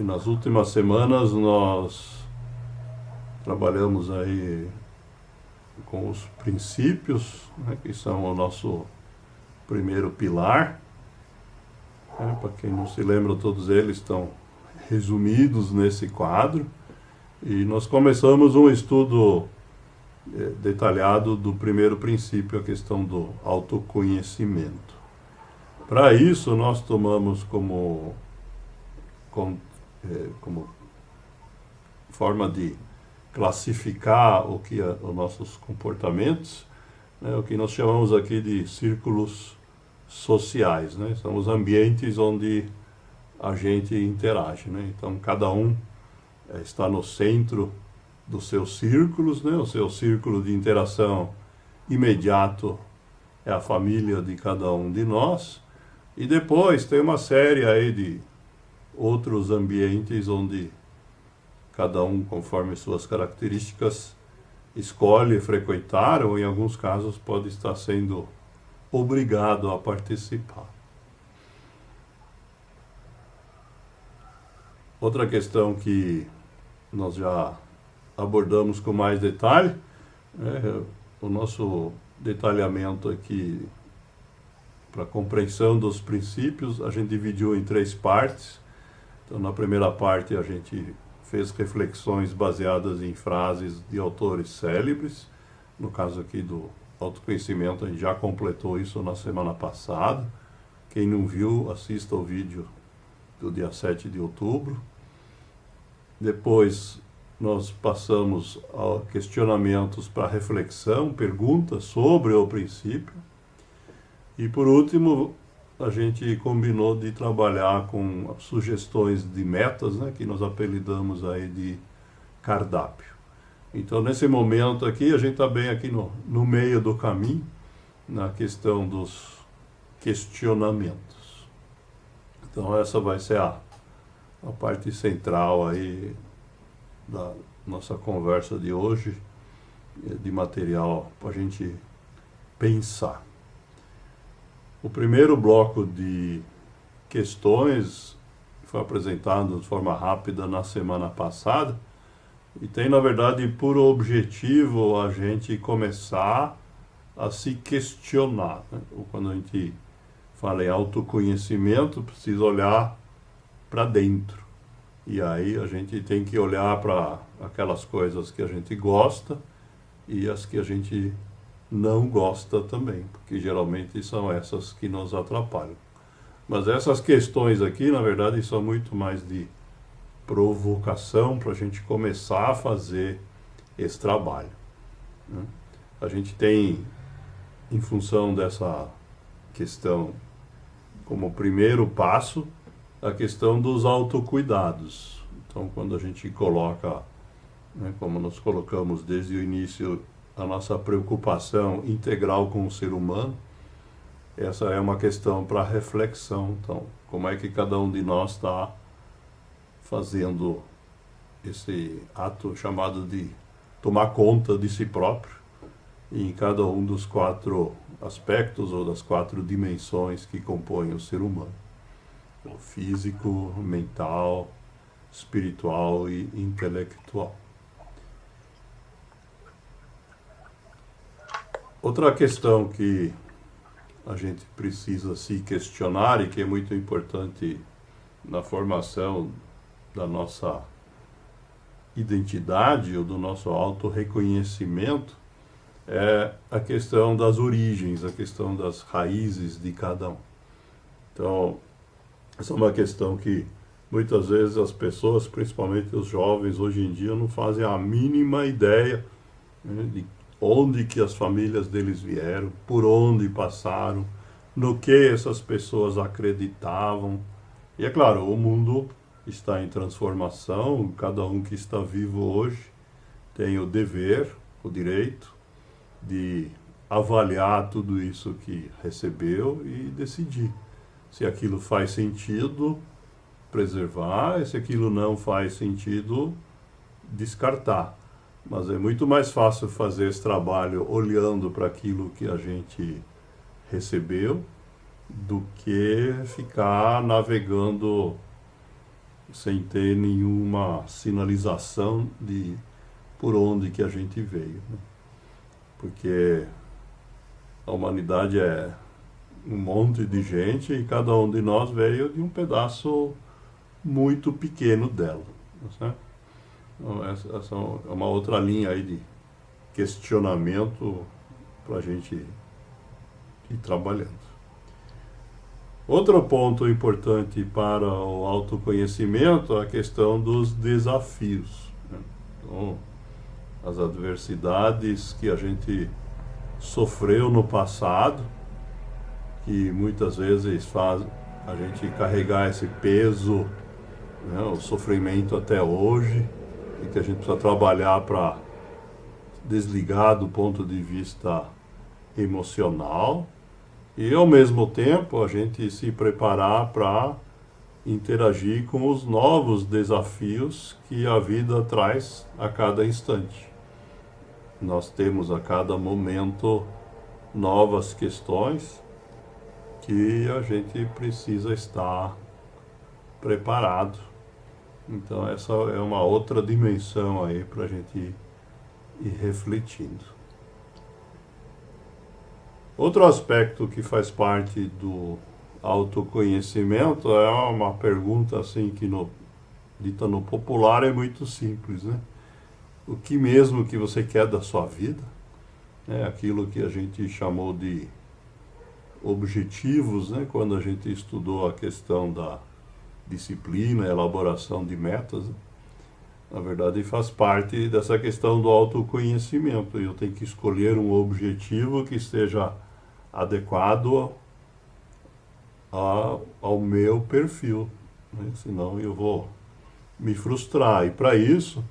E nas últimas semanas nós trabalhamos aí com os princípios, né, que são o nosso primeiro pilar. Para quem não se lembra, todos eles estão resumidos nesse quadro. E nós começamos um estudo detalhado do primeiro princípio, a questão do autoconhecimento. Para isso, nós tomamos como forma de classificar os nossos comportamentos, né, o que nós chamamos aqui de círculos sociais, né? São os ambientes onde a gente interage, né? Então, cada um está no centro dos seus círculos, né? O seu círculo de interação imediato é a família de cada um de nós, e depois tem uma série aí de outros ambientes onde cada um, conforme suas características, escolhe frequentar, ou em alguns casos pode estar sendo obrigado a participar. Outra questão que nós já abordamos com mais detalhe, o nosso detalhamento aqui para compreensão dos princípios, a gente dividiu em 3 partes. Então, na primeira parte, a gente fez reflexões baseadas em frases de autores célebres. No caso aqui do autoconhecimento, a gente já completou isso na semana passada. Quem não viu, assista o vídeo do dia 7 de outubro. Depois, nós passamos a questionamentos para reflexão, perguntas sobre o princípio. E, por último, a gente combinou de trabalhar com sugestões de metas, né, que nós apelidamos aí de cardápio. Então, nesse momento aqui, a gente está bem aqui no meio do caminho, na questão dos questionamentos. Então, essa vai ser a parte central aí da nossa conversa de hoje, de material para a gente pensar. O primeiro bloco de questões foi apresentado de forma rápida na semana passada e tem, na verdade, por objetivo a gente começar a se questionar, né? Quando a gente fala em autoconhecimento, precisa olhar para dentro. E aí a gente tem que olhar para aquelas coisas que a gente gosta e as que a gente não gosta também, porque geralmente são essas que nos atrapalham. Mas essas questões aqui, na verdade, são muito mais de provocação para a gente começar a fazer esse trabalho, né? A gente tem, em função dessa questão, como primeiro passo, a questão dos autocuidados. Então, quando a gente coloca, né, como nós colocamos desde o início, a nossa preocupação integral com o ser humano, essa é uma questão para reflexão. Então, como é que cada um de nós está fazendo esse ato chamado de tomar conta de si próprio, em cada um dos 4 aspectos ou das 4 dimensões que compõem o ser humano: o físico, mental, espiritual e intelectual. Outra questão que a gente precisa se questionar e que é muito importante na formação da nossa identidade ou do nosso autorreconhecimento é a questão das origens, a questão das raízes de cada um. Então, essa é uma questão que muitas vezes as pessoas, principalmente os jovens hoje em dia, não fazem a mínima ideia, né, de onde que as famílias deles vieram, por onde passaram, no que essas pessoas acreditavam. E é claro, o mundo está em transformação, cada um que está vivo hoje tem o dever, o direito de avaliar tudo isso que recebeu e decidir se aquilo faz sentido preservar, e se aquilo não faz sentido descartar. Mas é muito mais fácil fazer esse trabalho olhando para aquilo que a gente recebeu do que ficar navegando sem ter nenhuma sinalização de por onde que a gente veio, né? Porque a humanidade é um monte de gente e cada um de nós veio de um pedaço muito pequeno dela, tá certo? Então, essa é uma outra linha aí de questionamento para a gente ir trabalhando. Outro ponto importante para o autoconhecimento é a questão dos desafios, né? Então, as adversidades que a gente sofreu no passado, que muitas vezes faz a gente carregar esse peso, né, o sofrimento até hoje, e que a gente precisa trabalhar para desligar do ponto de vista emocional, e ao mesmo tempo a gente se preparar para interagir com os novos desafios que a vida traz a cada instante. Nós temos a cada momento novas questões que a gente precisa estar preparado. Então essa é uma outra dimensão aí para a gente ir refletindo. Outro aspecto que faz parte do autoconhecimento é uma pergunta assim que dita no popular é muito simples, né? O que mesmo que você quer da sua vida? É aquilo que a gente chamou de objetivos, né? Quando a gente estudou a questão da disciplina, elaboração de metas, né? Na verdade faz parte dessa questão do autoconhecimento. Eu tenho que escolher um objetivo que esteja adequado ao meu perfil, né? Senão eu vou me frustrar. E para isso,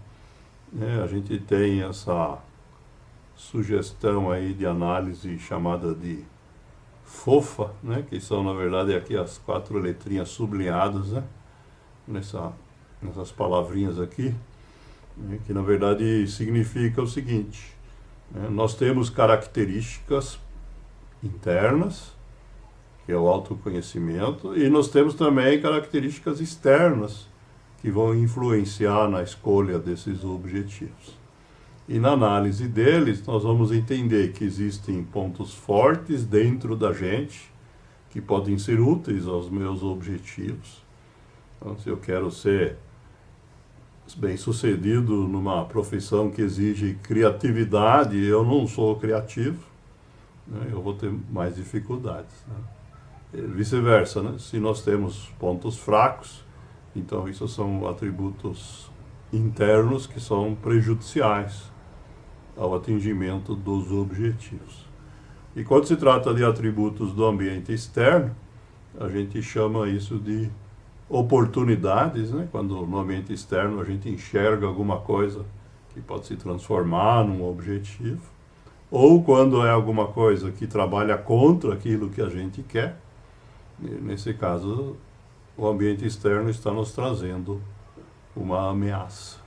né, a gente tem essa sugestão aí de análise chamada de FOFA, né, que são na verdade aqui as 4 letrinhas sublinhadas, né, nessas palavrinhas aqui, né, que na verdade significa o seguinte, né, nós temos características internas, que é o autoconhecimento, e nós temos também características externas, que vão influenciar na escolha desses objetivos. E na análise deles, nós vamos entender que existem pontos fortes dentro da gente, que podem ser úteis aos meus objetivos. Então, se eu quero ser bem-sucedido numa profissão que exige criatividade, eu não sou criativo, né, eu vou ter mais dificuldades, né? Vice-versa, né? Se nós temos pontos fracos, então isso são atributos internos que são prejudiciais ao atingimento dos objetivos. E quando se trata de atributos do ambiente externo, a gente chama isso de oportunidades, né? Quando no ambiente externo a gente enxerga alguma coisa que pode se transformar num objetivo, ou quando é alguma coisa que trabalha contra aquilo que a gente quer. E nesse caso, o ambiente externo está nos trazendo uma ameaça.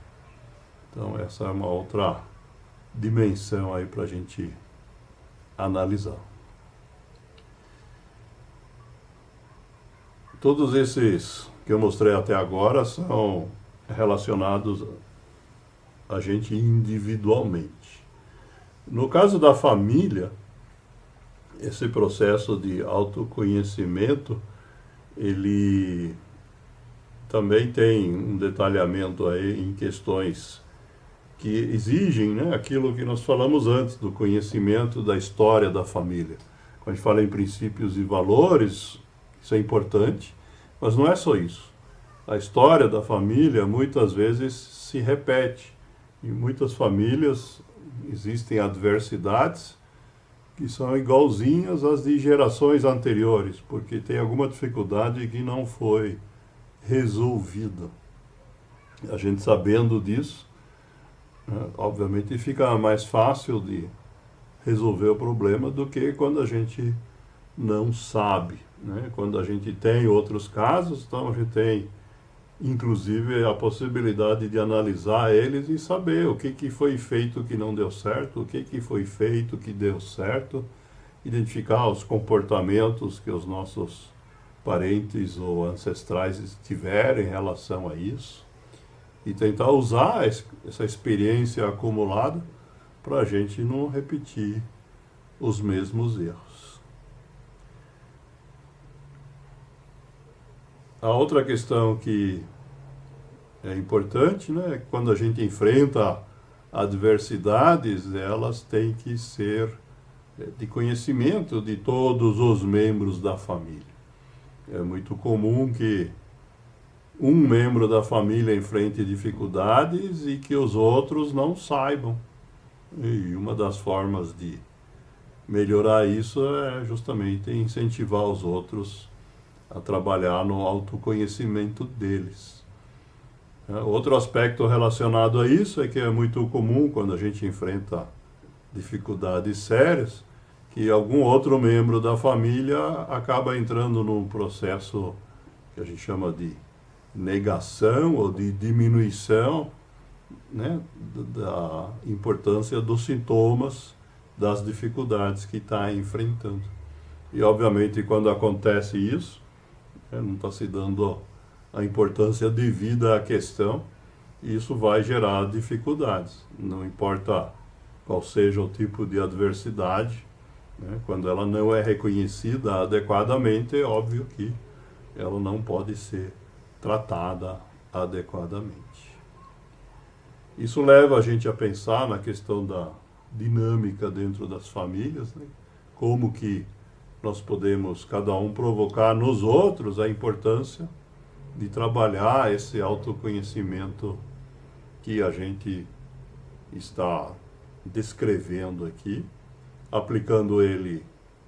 Então essa é uma outra dimensão aí para a gente analisar. Todos esses que eu mostrei até agora são relacionados a gente individualmente. No caso da família, esse processo de autoconhecimento, ele também tem um detalhamento aí em questões que exigem, né, aquilo que nós falamos antes, do conhecimento da história da família. Quando a gente fala em princípios e valores, isso é importante, mas não é só isso. A história da família muitas vezes se repete. Em muitas famílias existem adversidades que são igualzinhas às de gerações anteriores, porque tem alguma dificuldade que não foi resolvida. A gente sabendo disso, obviamente fica mais fácil de resolver o problema do que quando a gente não sabe, né? Quando a gente tem outros casos, então a gente tem inclusive a possibilidade de analisar eles e saber o que foi feito que não deu certo, o que foi feito que deu certo, identificar os comportamentos que os nossos parentes ou ancestrais tiveram em relação a isso, e tentar usar essa experiência acumulada para a gente não repetir os mesmos erros. A outra questão que é importante, né, quando a gente enfrenta adversidades, elas têm que ser de conhecimento de todos os membros da família. É muito comum que um membro da família enfrente dificuldades e que os outros não saibam. E uma das formas de melhorar isso é justamente incentivar os outros a trabalhar no autoconhecimento deles. Outro aspecto relacionado a isso é que é muito comum quando a gente enfrenta dificuldades sérias, que algum outro membro da família acaba entrando num processo que a gente chama de negação ou de diminuição, né, da importância dos sintomas das dificuldades que está enfrentando. E, obviamente, quando acontece isso, não está se dando a importância devida à questão, e isso vai gerar dificuldades. Não importa qual seja o tipo de adversidade, né, quando ela não é reconhecida adequadamente, é óbvio que ela não pode ser tratada adequadamente. Isso leva a gente a pensar na questão da dinâmica dentro das famílias, né? Como que nós podemos, cada um, provocar nos outros a importância de trabalhar esse autoconhecimento que a gente está descrevendo aqui, aplicando ele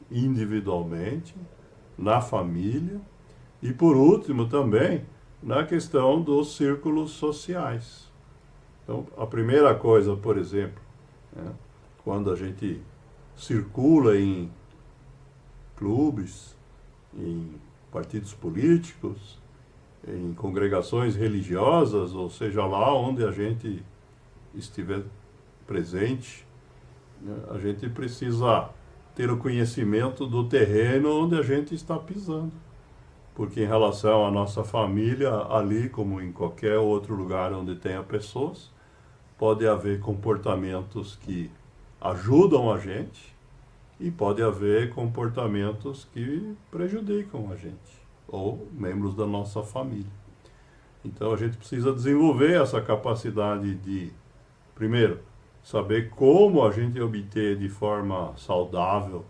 individualmente, na família, e por último também na questão dos círculos sociais. Então, a primeira coisa, por exemplo, né, quando a gente circula em clubes, em partidos políticos, em congregações religiosas, ou seja lá onde a gente estiver presente, né, a gente precisa ter o conhecimento do terreno onde a gente está pisando. Porque em relação à nossa família, ali como em qualquer outro lugar onde tenha pessoas, pode haver comportamentos que ajudam a gente e pode haver comportamentos que prejudicam a gente, ou membros da nossa família. Então a gente precisa desenvolver essa capacidade de, primeiro, saber como a gente obter de forma saudável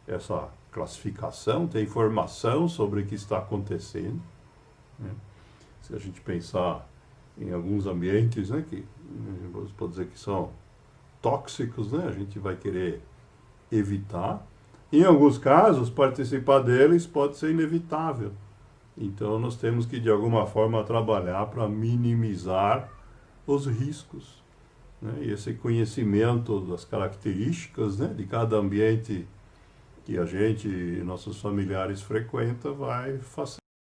essa classificação, ter informação sobre o que está acontecendo, né? Se a gente pensar em alguns ambientes, né, que pode dizer que são tóxicos, né, a gente vai querer evitar. Em alguns casos, participar deles pode ser inevitável. Então, nós temos que, de alguma forma, trabalhar para minimizar os riscos, né? E esse conhecimento das características, né, de cada ambiente que a gente e nossos familiares frequentam vai facilitar